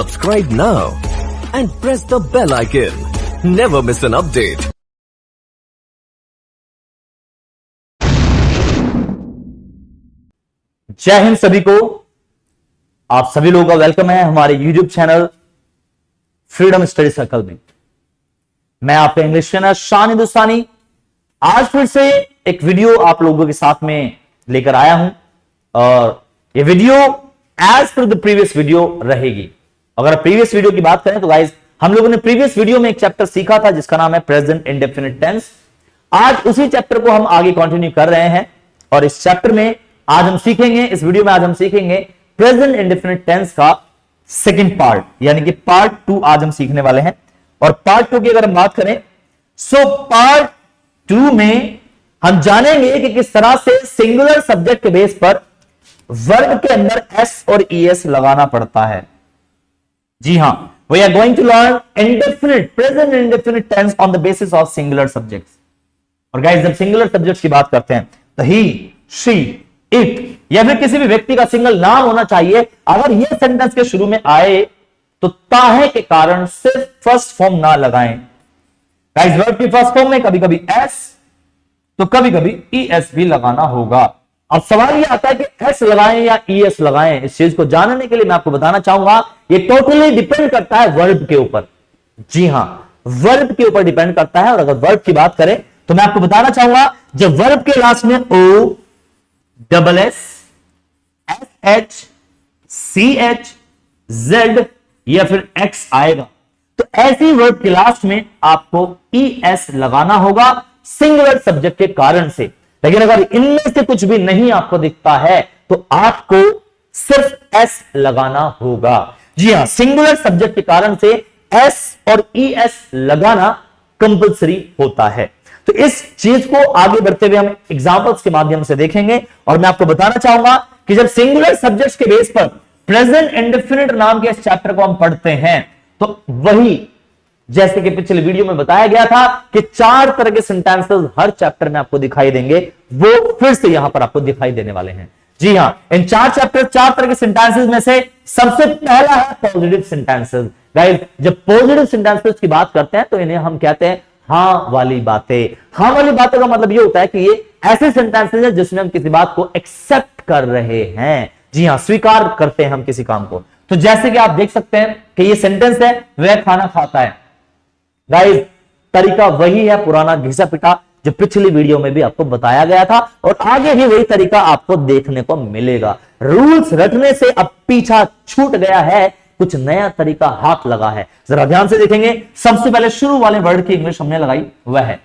Subscribe now and press the bell icon. Never miss an update. जय हिंद सभी को। आप सभी लोगों का वेलकम है हमारे YouTube channel freedom study circle में। मैं आपका इंग्लिश ट्रेनर शान हिंदुस्तानी आज फिर से एक वीडियो आप लोगों के साथ में लेकर आया हूं और ये video as per the previous video रहेगी। अगर प्रीवियस वीडियो की बात करें तो गाइस हम लोगों ने प्रीवियस वीडियो में एक चैप्टर सीखा था जिसका नाम है प्रेजेंट इंडेफिनिट टेंस। आज उसी चैप्टर को हम आगे कंटिन्यू कर रहे हैं और इस चैप्टर में आज हम सीखेंगे, इस वीडियो में आज हम सीखेंगे प्रेजेंट इंडेफिनिट टेंस का सेकंड पार्ट, यानी कि पार्ट 2 आज हम सीखने वाले हैं। और पार्ट 2 की अगर हम बात करें सो पार्ट 2 में हम जानेंगे कि किस तरह से सिंगुलर सब्जेक्ट के बेस पर वर्ब के अंदर एस और ईएस लगाना पड़ता है। जी हां, we are going to learn indefinite present indefinite tense on the basis of singular subjects. और गाइस जब सिंगुलर सब्जेक्ट्स की बात करते हैं तो ही, शी, इट या फिर किसी भी व्यक्ति का सिंगल नाम होना चाहिए। अगर यह सेंटेंस के शुरू में आए तो ताहे के कारण सिर्फ फर्स्ट फॉर्म ना लगाएं। गाइस वर्ब की फर्स्ट फॉर्म में कभी कभी एस तो कभी कभी ईएस भी लगाना होगा। अब सवाल यह आता है कि एस लगाएं या ईएस लगाएं। इस चीज को जानने के लिए मैं आपको बताना चाहूंगा ये टोटली डिपेंड करता है वर्ब के ऊपर। जी हां, वर्ब के ऊपर डिपेंड करता है। और अगर वर्ब की बात करें तो मैं आपको बताना चाहूंगा जब वर्ब के लास्ट में O, double S, S H, C H, Z या फिर एक्स आएगा तो ऐसी वर्ब के लास्ट में आपको ईएस लगाना होगा सिंगुलर सब्जेक्ट के कारण से। लेकिन अगर इनमें से कुछ भी नहीं आपको दिखता है तो आपको सिर्फ एस लगाना होगा। जी हां, सिंगुलर सब्जेक्ट के कारण से एस और ईएस लगाना कंपलसरी होता है। तो इस चीज को आगे बढ़ते हुए हम एग्जांपल्स के माध्यम से देखेंगे और मैं आपको बताना चाहूंगा कि जब सिंगुलर सब्जेक्ट्स के बेस पर प्रेजेंट इंडेफिनिट नाम के इस चैप्टर को हम पढ़ते हैं तो वही जैसे कि पिछले वीडियो में बताया गया था कि 4 तरह के सेंटेंसेस हर चैप्टर में आपको दिखाई देंगे, वो फिर से यहां पर आपको दिखाई देने वाले हैं। जी हां, इन 4 तरह के सेंटेंसेस में से सबसे पहला है पॉजिटिव सेंटेंसेस। गाइस जब पॉजिटिव सेंटेंसेस की बात करते हैं तो इन्हें हम कहते हैं हां वाली बातें। हां वाली बातों का मतलब ये होता है कि ये ऐसे सेंटेंसेस हैं जिसमें हम किसी बात को एक्सेप्ट कर रहे हैं। जी हां, स्वीकार करते हैं हम किसी काम को। तो जैसे कि आप देख सकते हैं कि ये सेंटेंस है वह खाना खाता है। गाइस तरीका वही है पुराना घिसा पिटा जो पिछली वीडियो में भी आपको बताया गया था और आगे भी वही तरीका आपको देखने को मिलेगा। रूल्स रटने से अब पीछा छूट गया है, कुछ नया तरीका हाथ लगा है। जरा ध्यान से देखेंगे। सबसे पहले शुरू वाले वर्ड की इंग्लिश हमने लगाई वह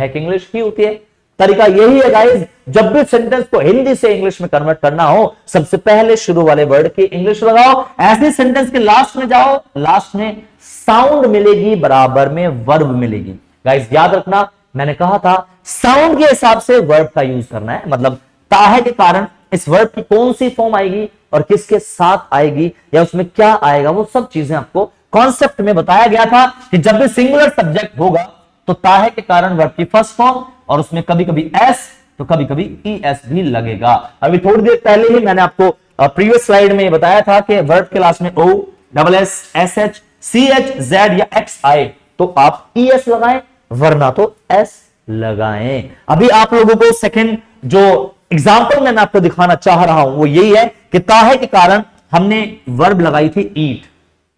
की इंग्लिश की होती है। तरीका यही है गाइस, जब भी सेंटेंस को हिंदी से इंग्लिश में कन्वर्ट करना हो सबसे पहले शुरू वाले वर्ड की इंग्लिश लगाओ। ऐसे सेंटेंस के लास्ट में जाओ, लास्ट में साउंड मिलेगी बराबर में वर्ब मिलेगी। गाइस याद रखना, मैंने कहा था साउंड के हिसाब से वर्ब का यूज करना है। मतलब ताहे के कारण इस वर्ब की कौन सी फॉर्म आएगी और किसके साथ आएगी या उसमें क्या आएगा, वो सब चीजें आपको कॉन्सेप्ट में बताया गया था कि जब भी सिंगुलर सब्जेक्ट होगा तो ताहे के कारण वर्ब की फर्स्ट फॉर्म और उसमें कभी कभी एस तो कभी कभी ईएस भी लगेगा। अभी थोड़ी देर पहले ही मैंने आपको प्रीवियस स्लाइड में बताया था कि वर्ब के लास्ट में O, double S, S H, C H, Z या एक्स आए तो आप ईएस लगाएं वरना तो एस लगाएं। अभी आप लोगों को सेकंड जो एग्जांपल मैं आपको दिखाना चाह रहा हूं वो यही है कि ताहे के कारण हमने वर्ब लगाई थी ईट।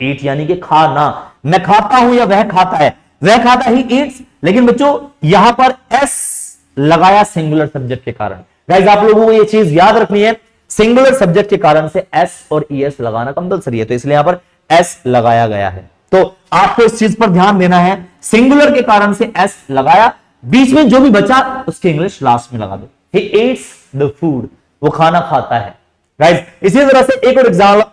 ईट यानी कि खाना। मैं खाता हूं या वह खाता है, वह खाता ही ईट्स। लेकिन बच्चों यहां पर एस लगाया सिंगुलर सब्जेक्ट के कारण। गाइस आप लोगों को यह चीज याद रखनी है, सिंगुलर सब्जेक्ट के कारण से एस और ईएस लगाना कंपलसरी है, तो इसलिए यहां पर एस लगाया गया है। तो आपको इस चीज पर ध्यान देना है, सिंगुलर के कारण से एस लगाया, बीच में जो भी बचा उसकी इंग्लिश लास्ट में लगा दो। He eats the food, वो खाना खाता है। गाइस इसी तरह से एक और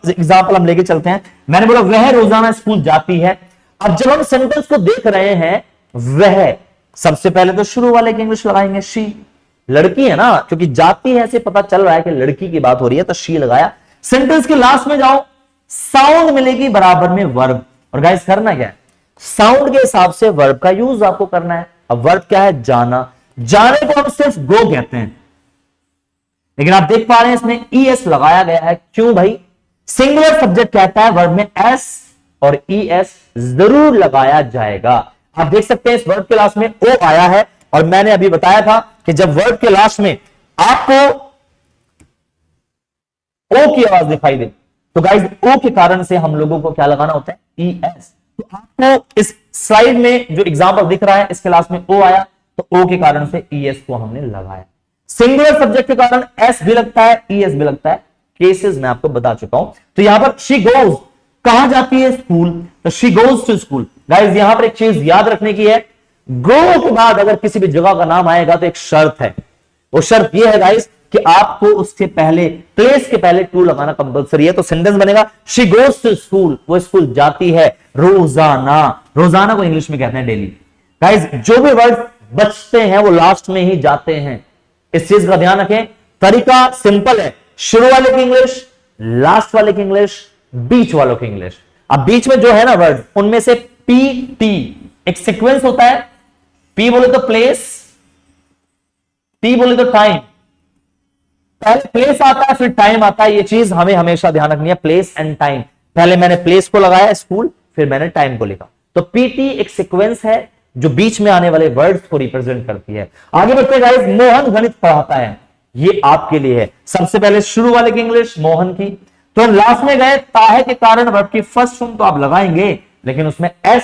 एग्जांपल हम लेके चलते हैं। मैंने बोला वह रोजाना स्कूल जाती है। अब जब हम सेंटेंस को देख रहे हैं वह, सबसे पहले तो शुरू वाले की इंग्लिश लगाएंगे शी। लड़की है ना, क्योंकि जाती है से पता चल रहा है कि लड़की की बात हो रही है तो शी लगाया। सेंटेंस के लास्ट में जाओ, साउंड मिलेगी बराबर में वर्ब। और गाइस करना क्या है, साउंड के हिसाब से वर्ब का यूज आपको करना है। अब वर्ब क्या है, जाना। जाने को हम सिर्फ गो कहते हैं, लेकिन आप देख पा रहे हैं इसमें ईएस लगाया गया है। क्यों भाई, सिंगुलर सब्जेक्ट कहता है वर्ब में एस और ES जरूर लगाया जाएगा। आप देख सकते हैं इस वर्ड के लास्ट में O आया है, और मैंने अभी बताया था कि जब वर्ड के लास्ट में आपको O की आवाज दिखाई दे तो गाइस O के कारण से हम लोगों को क्या लगाना होता है? ES। तो आपको इस स्लाइड में जो एग्जांपल दिख रहा है इसके लास्ट में O आया, तो O के कारण से ES को हमने लगाया। सिंगुलर सब्जेक्ट के कारण S भी लगता है, ES भी लगता है। केसेस मैं आपको बता चुका हूं। तो यहां पर शी गोज कहां जाती है? स्कूल। तो she goes to school. Guys यहां पर एक चीज याद रखने की है, गो के बाद अगर किसी भी जगह का नाम आएगा तो एक शर्त है। वो शर्त ये है गाइस कि आपको उसके पहले, प्लेस के पहले टू लगाना कंपलसरी है। तो सेंटेंस बनेगा शी गोज टू स्कूल, वो स्कूल जाती है रोजाना। रोजाना को इंग्लिश में कहते हैं डेली। गाइस जो भी वर्ड बचते हैं वो लास्ट में ही जाते हैं, इस चीज का ध्यान रखें। तरीका सिंपल है, शुरू वाले की इंग्लिश, लास्ट वाले की इंग्लिश, बीच वालों की इंग्लिश। अब बीच में जो है ना वर्ड, उनमें से PT एक सीक्वेंस होता है। P बोले तो प्लेस, T बोले तो टाइम। पहले प्लेस आता है फिर टाइम आता है, ये चीज हमें हमेशा ध्यान रखनी है, प्लेस एंड टाइम। पहले मैंने प्लेस को लगाया स्कूल, फिर मैंने टाइम को लिखा। तो PT एक सीक्वेंस है जो बीच में आने वाले वर्ड्स को रिप्रेजेंट करती है। आगे बढ़ते गाइस, मोहन गणित पढ़ाता है, ये आपके लिए है। सबसे पहले शुरू वाले की इंग्लिश मोहन की, तो लास्ट में गए ताहे के कारण वर्ब की फर्स्ट फॉर्म तो आप लगाएंगे, लेकिन उसमें S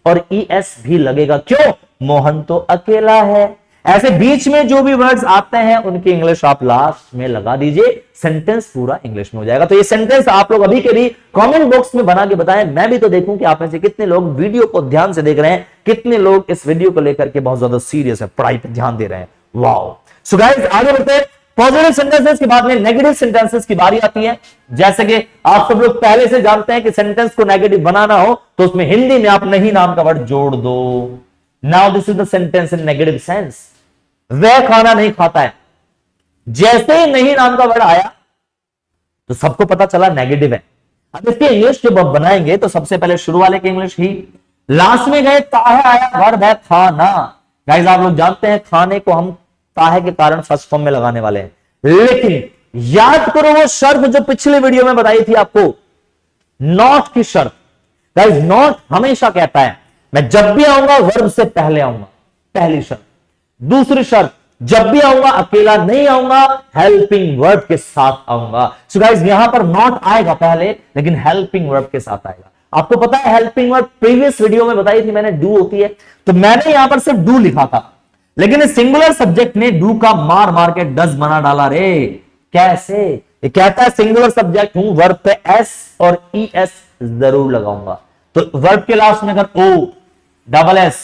और ES भी लगेगा। क्यों? मोहन तो अकेला है। ऐसे बीच में जो भी वर्ड्स आते हैं उनकी इंग्लिश आप लास्ट में लगा दीजिए, सेंटेंस पूरा इंग्लिश में हो जाएगा। तो ये सेंटेंस आप लोग अभी के भी कमेंट बॉक्स में बना के बताएं, मैं भी तो देखूं कि आप में से कितने लोग वीडियो को ध्यान से देख रहे हैं, कितने लोग इस वीडियो को लेकर के बहुत ज्यादा सीरियस है, पढ़ाई पे ध्यान दे रहे हैं। वाओ। सो गाइस आगे बढ़ते हैं। पॉजिटिव सेंटेंसेस के बाद में नेगेटिव सेंटेंसेस की बारी आती है। जैसे कि आप सब लोग पहले से जानते हैं कि सेंटेंस को नेगेटिव बनाना हो तो उसमें हिंदी में आप नहीं नाम का वर्ड जोड़ दो। Now this is the sentence in negative sense. वह खाना नहीं खाता है। जैसे ही नहीं नाम का वर्ड आया तो सबको पता चला नेगेटिव है। अब इसकी इंग्लिश जब आप बनाएंगे तो सबसे पहले शुरू वाले की इंग्लिश ही, लास्ट में गए ताहे आया, वर्ब है खाना। गाइस आप लोग जानते हैं खाने को हम ताहे के कारण फर्स्ट फॉर्म में लगाने वाले हैं, लेकिन याद करो वो शर्त जो पिछले वीडियो में बताई थी आपको, नॉट की शर्त। गाइस नॉट हमेशा कहता है मैं जब भी आऊंगा वर्ब से पहले आऊंगा, पहली शर्त। दूसरी शर्त, जब भी आऊंगा अकेला नहीं आऊंगा, हेल्पिंग वर्ब के साथ आऊंगा। सो गाइस यहां पर नॉट आएगा पहले, लेकिन हेल्पिंग वर्ब के साथ आएगा। आपको पता है हेल्पिंग वर्ब प्रीवियस वीडियो में बताई थी मैंने, डू होती है, तो मैंने यहां पर सिर्फ डू लिखा था, लेकिन इस सिंगुलर सब्जेक्ट ने डू का मार मार के डज बना डाला रे। कैसे? ये कहता है सिंगुलर सब्जेक्ट हूं, वर्ब पे S और ES जरूर लगाऊंगा। तो वर्ब के लास्ट में अगर O, double S,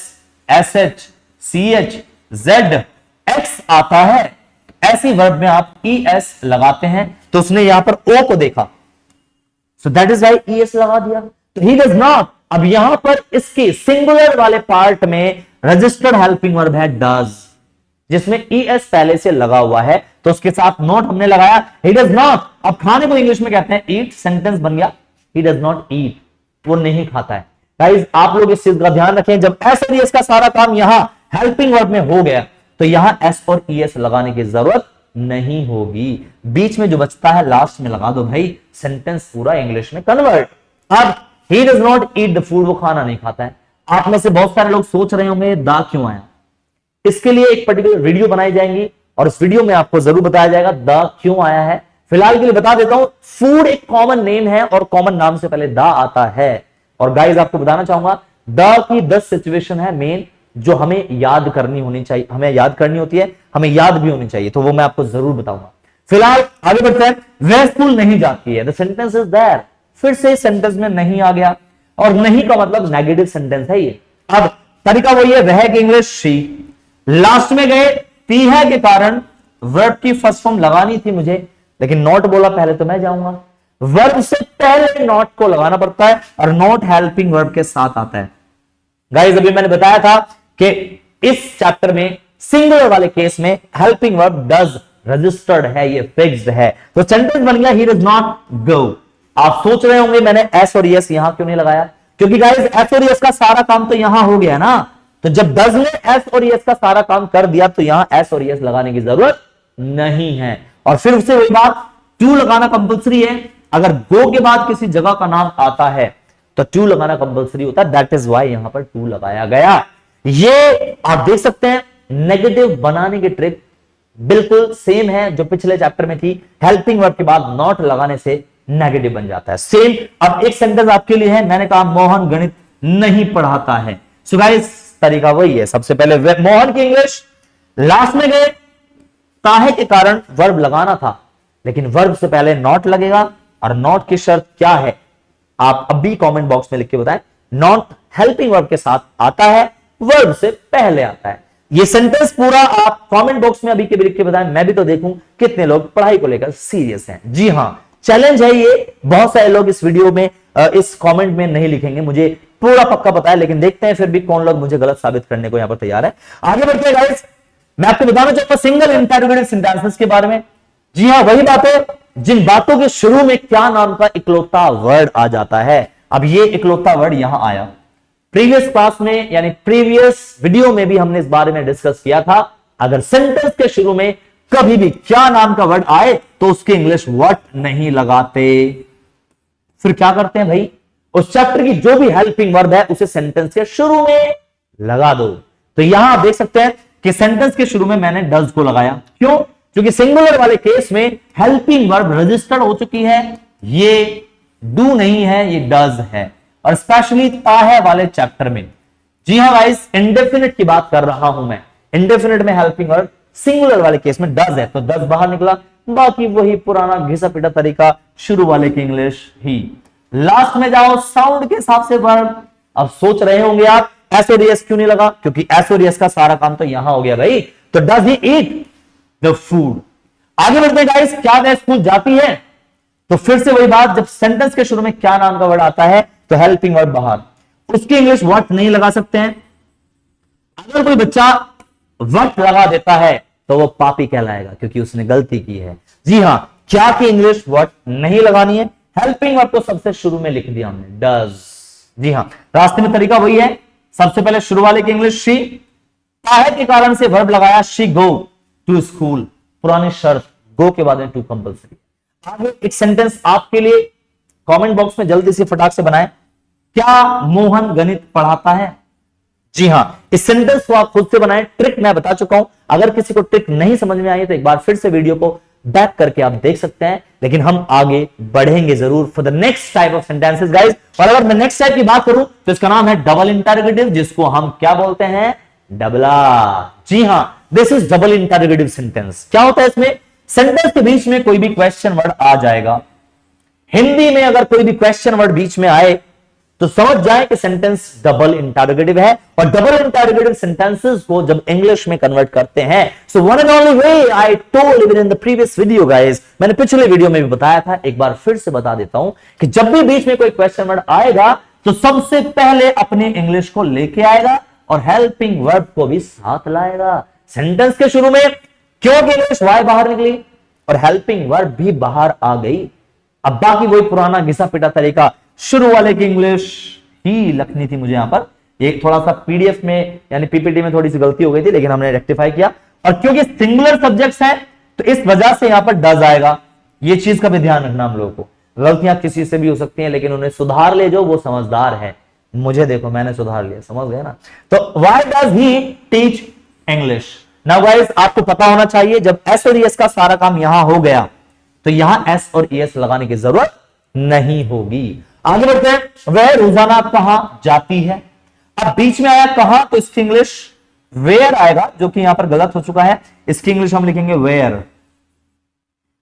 SH, CH, Z, X आता है, ऐसी वर्ब में आप ES लगाते हैं, तो उसने यहां पर O को देखा, so that is why ES लगा दिया। तो ही डज नॉट। अब यहां पर इसके सिंगुलर वाले पार्ट में रजिस्टर्ड हेल्पिंग वर्ब है डज, जिसमें ES पहले से लगा हुआ है, तो उसके साथ नॉट हमने लगाया। He does not. अब खाने को इंग्लिश में कहते हैं ईट, सेंटेंस बन गया ही डज नॉट ईट, वो नहीं खाता है। गाइस आप लोग इस चीज का ध्यान रखें, जब S और ES का सारा काम यहां हेल्पिंग वर्ब में हो गया तो यहां S और ES लगाने की जरूरत नहीं होगी। बीच में जो बचता है लास्ट में लगा दो भाई, सेंटेंस पूरा इंग्लिश में कन्वर्ट। अब he does not eat the food, वो खाना नहीं खाता है। आप में से बहुत सारे लोग सोच रहे होंगे दा क्यों आया, इसके लिए एक पर्टिकुलर वीडियो बनाई जाएगी और उस वीडियो में आपको जरूर बताया जाएगा दा क्यों आया है। फिलहाल के लिए बता देता हूं, फूड एक कॉमन नेम है और कॉमन नाम से पहले दा आता है। और गाइस आपको बताना चाहूंगा दा की 10 सिचुएशन है मेन, जो हमें याद करनी होनी चाहिए, हमें याद करनी होती है, हमें याद भी होनी चाहिए, तो वो मैं आपको जरूर बताऊंगा। फिलहाल आगे बढ़ते हैं। वह स्कूल नहीं जाती है, द सेंटेंस इज देयर। फिर से सेंटेंस में नहीं आ गया, और नहीं का मतलब नेगेटिव सेंटेंस है ये। अब तरीका वही है, वह की इंग्लिश शी, लास्ट में गए ती है के कारण वर्ब की फर्स्ट फॉर्म लगानी थी मुझे, लेकिन नॉट बोला पहले, तो मैं जाऊंगा। वर्ब से पहले नॉट को लगाना पड़ता है, और नॉट हेल्पिंग वर्ब के साथ आता है। गाइस अभी मैंने बताया था कि इस चैप्टर में सिंगुलर वाले केस में हेल्पिंग वर्ब डज रजिस्टर्ड है, ये फिक्स्ड है। तो सेंटेंस बन गया ही डज नॉट गो। आप सोच रहे होंगे मैंने S और ES यहां क्यों नहीं लगाया, क्योंकि गाइस S और ES का सारा काम तो यहां हो गया ना। तो जब डज ने S और ES का सारा काम कर दिया तो यहां S और ES लगाने की जरूरत नहीं है। और फिर उससे वही बात, टू लगाना कंपल्सरी है। अगर गो के बाद किसी जगह का नाम आता है तो टू लगाना कंपलसरी होता है, दैट इज वाई यहां पर टू लगाया गया। ये आप देख सकते हैं नेगेटिव बनाने की ट्रिक बिल्कुल सेम है जो पिछले चैप्टर में थी, हेल्पिंग वर्ब के बाद नॉट लगाने से नेगेटिव बन जाता है सेम। अब एक सेंटेंस आपके लिए है, मैंने कहा मोहन गणित नहीं पढ़ाता है। सो गाइस तरीका वही है, सबसे पहले मोहन की इंग्लिश लास्ट में गए, ताहे के कारण वर्ब लगाना था, लेकिन वर्ब से पहले नॉट लगेगा, और नॉट की शर्त क्या है आप अभी कमेंट बॉक्स में लिख के बताएं। नॉट हेल्पिंग वर्ब के साथ आता है, वर्ब से पहले आता है। ये सेंटेंस पूरा आप कमेंट बॉक्स में अभी के भी लिख के बताएं, मैं भी तो देखूं कितने लोग पढ़ाई को लेकर सीरियस हैं। जी हां, चैलेंज है ये, बहुत सारे लोग इस वीडियो में इस कमेंट में नहीं लिखेंगे, मुझे पूरा पक्का पता है, लेकिन देखते हैं फिर भी कौन लोग मुझे गलत साबित करने को यहां पर तैयार है। आगे बढ़ते हैं गाइस, मैं आपको बताना चाहूंगा सिंगल इंटरोगेटिव सेंटेंसेस के बारे में। जी हां, वही बातें जिन बातों के शुरू में क्या नाम का इकलौता वर्ड आ जाता है। अब ये इकलौता वर्ड यहां आया, प्रीवियस क्लास में यानी प्रीवियस वीडियो में भी हमने इस बारे में डिस्कस किया था। अगर सेंटेंस के शुरू में कभी भी क्या नाम का वर्ड आए तो उसके इंग्लिश व्हाट नहीं लगाते, फिर क्या करते हैं भाई, उस चैप्टर की जो भी हेल्पिंग वर्ब है उसे सेंटेंस के शुरू में लगा दो। तो यहां आप देख सकते हैं कि सेंटेंस के शुरू में मैंने डज को लगाया, क्यों? क्योंकि सिंगुलर वाले केस में हेल्पिंग वर्ब रजिस्टर्ड हो चुकी है, ये डू नहीं है, ये डज है, और स्पेशली ताहे वाले चैप्टर में। जी हां गाइस, इंडेफिनिट की बात कर रहा हूं मैं, इंडेफिनिट में हेल्पिंग वर्ब सिंगुलर वाले केस में डज है, तो डज बाहर निकला, बाकी वही पुराना घिसा पिटा तरीका, शुरू वाले की इंग्लिश ही। लास्ट में जाओ साउंड के हिसाब से वर्ब। अब सोच रहे होंगे आप एस और एस क्यों नहीं लगा, क्योंकि एस और एस का सारा काम तो यहां हो गया भाई, तो does he eat the food. आगे बढ़ते हैं गाइस, क्या वह स्कूल जाती है, तो फिर से वही बात, जब सेंटेंस के शुरू में क्या नाम का वर्ड आता है तो हेल्पिंग वर्ब बाहर, उसकी इंग्लिश व्हाट नहीं लगा सकते हैं। अगर कोई बच्चा व्हाट लगा देता है तो वो पापी कहलाएगा, क्योंकि उसने गलती की है। जी हां, क्या की इंग्लिश व्हाट नहीं लगानी है, हेल्पिंग वर्ब को सबसे शुरू में लिख दिया हमने, डज। जी हां, रास्ते में तरीका वही है, सबसे पहले शुरू वाले की इंग्लिश शी, ताहे के कारण से वर्ब लगाया शी गो टू स्कूल, पुरानी शर्त गो के बाद में टू कंपल्सरी। आगे एक सेंटेंस आपके लिए कमेंट बॉक्स में जल्दी से फटाक से बनाएं, क्या मोहन गणित पढ़ाता है? जी हां, इस सेंटेंस को आप खुद से बनाएं, ट्रिक मैं बता चुका हूं, अगर किसी को ट्रिक नहीं समझ में आई तो एक बार फिर से वीडियो को बैक करके आप देख सकते हैं, लेकिन हम आगे बढ़ेंगे जरूर for the next type of sentences guys. और अगर मैं नेक्स्ट टाइप की बात करूं तो इसका नाम है डबल इंटरोगेटिव, जिसको हम क्या बोलते हैं, डबला। जी हां, this is double interrogative sentence. क्या होता है इसमें, सेंटेंस के बीच में कोई भी क्वेश्चन वर्ड आ जाएगा। हिंदी में अगर कोई भी क्वेश्चन वर्ड बीच में आए तो समझ जाए कि सेंटेंस डबल इंटरोगेटिव है, और डबल इंटरोगेटिव सेंटेंसेस को जब इंग्लिश में कन्वर्ट करते हैं, so one and only way I told even in the previous video guys, मैंने पिछले वीडियो में भी बताया था, एक बार फिर से बता देता हूं कि जब भी बीच में कोई क्वेश्चन वर्ड आएगा तो सबसे पहले अपने इंग्लिश को लेके आएगा और हेल्पिंग वर्ब को भी साथ लाएगा। सेंटेंस के शुरू में क्योंकि इंग्लिश वाई बाहर निकली और हेल्पिंग वर्ब भी बाहर आ गई, अब बाकी वही पुराना घिसा पिटा तरीका, शुरू वाले की इंग्लिश ही लिखनी थी मुझे यहां पर, एक थोड़ा सा पीडीएफ में यानी पीपीटी में थोड़ी सी गलती हो गई थी, लेकिन हमने रेक्टिफाई किया, और क्योंकि सिंगुलर सब्जेक्ट्स हैं तो इस वजह से यहां पर डज आएगा। ये चीज का भी ध्यान रखना हम लोगों को, गलतियां किसी से भी हो सकती हैं, लेकिन उन्हें सुधार ले जो वो समझदार है। मुझे देखो मैंने सुधार लिया, समझ गए ना। तो why does he teach English? Now guys, आपको पता होना चाहिए जब एस और एस का सारा काम यहां हो गया तो यहां एस और एस लगाने की जरूरत नहीं होगी। आगे बढ़ते हैं, वह रोजाना कहां जाती है। अब बीच में आया कहां, तो इसकी इंग्लिश वेयर आएगा, जो कि यहां पर गलत हो चुका है, इसकी इंग्लिश हम लिखेंगे वेयर।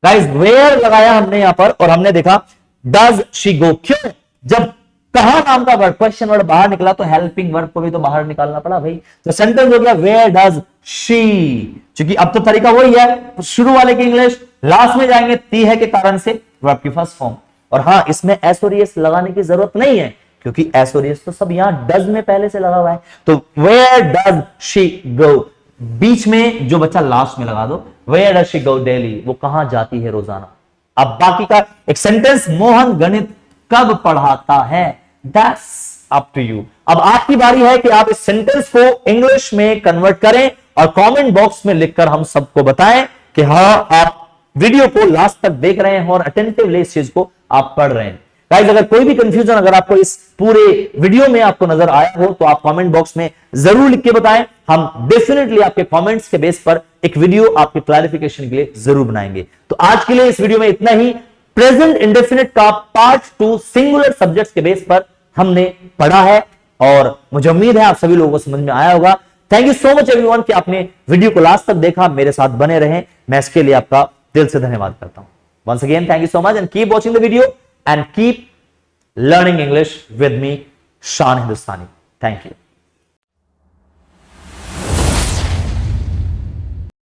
गाइस वेयर लगाया हमने यहां पर और हमने देखा डज शी गो, क्यों? जब कहां नाम का वर्ड क्वेश्चन वर्ड बाहर निकला तो हेल्पिंग वर्ब को भी तो बाहर निकालना पड़ा भाई, तो सेंटेंस हो गया वेयर डज शी। क्योंकि अब तो तरीका वही है, शुरू वाले की इंग्लिश, लास्ट में जाएंगे ती है के कारण से वर्ब की फर्स्ट फॉर्म। और हां, इसमें एस और एस लगाने की जरूरत नहीं है, क्योंकि एस और एस तो सब यहां डज में पहले से लगा हुआ है। तो वेयर डज शी गो, बीच में जो बच्चा लास्ट में लगा दो, where does she go daily, वो कहां जाती है रोजाना। अब बाकी का एक सेंटेंस, मोहन गणित कब पढ़ाता है, दैट्स अप टू यू। अब आपकी बारी है कि आप इस सेंटेंस को इंग्लिश में कन्वर्ट करें और कमेंट बॉक्स में लिखकर हम सबको बताएं कि हां आप वीडियो को लास्ट तक देख रहे हैं और अटेंटिवली इस चीज को आप पढ़ रहे हैं। गाइस अगर कोई भी कंफ्यूजन अगर आपको इस पूरे वीडियो में आपको नजर आया हो तो आप कमेंट बॉक्स में जरूर लिख के बताएं। हम डेफिनेटली आपके कमेंट्स के बेस पर एक वीडियो आपके क्लैरिफिकेशन के लिए जरूर बनाएंगे। तो आज के लिए इस वीडियो में इतना ही। प्रेजेंट इंडेफिनिट का पार्ट 2 सिंगुलर सब्जेक्ट्स के बेस पर हमने पढ़ा है और मुझे उम्मीद है आप सभी लोगों को समझ में आया होगा। Thank you so much everyone कि आपने वीडियो को लास्ट तक देखा, मेरे साथ बने रहे। मैं इसके लिए आपका दिल से धन्यवाद करता हूं। Once again thank you so much and keep watching the video and keep learning English with me, Shan Hindustani. Thank you.